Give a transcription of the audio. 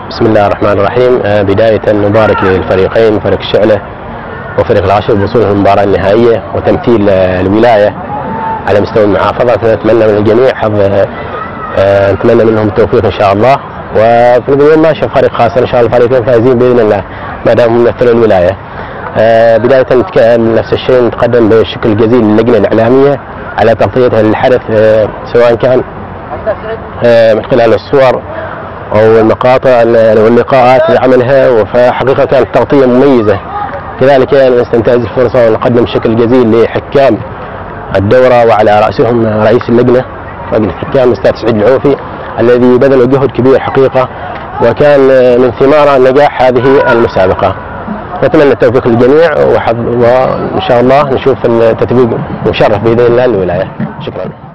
بسم الله الرحمن الرحيم. بداية نبارك للفريقين، فريق الشعلة وفريق العاشر بوصولهم المباراة النهائية وتمثيل الولاية على مستوى المحافظة. نتمنى من الجميع حظ، نتمنى منهم التوفيق إن شاء الله. وفي اليوم ما شاف فريق خاص، إن شاء الله الفريقين فايزين بإذن الله ما دام يمثلوا الولاية. بداية نفس الشيء نتقدم بالشكر الجزيل للجنة الإعلامية على تغطيتها للحدث، سواء كان من خلال الصور أو المقاطع واللقاءات اللي عملها، فحقيقة كانت تغطية مميزة. كذلك نستنتهز الفرصة ونقدم شكر جزيل لحكام الدورة وعلى رأسهم رئيس اللجنة الحكام الأستاذ سعيد العوفي الذي بذل جهد كبير حقيقة، وكان من ثمار نجاح هذه المسابقة. نتمنى التوفيق للجميع وإن شاء الله نشوف التتويج مشرف بإذن الله للولاية. شكرا.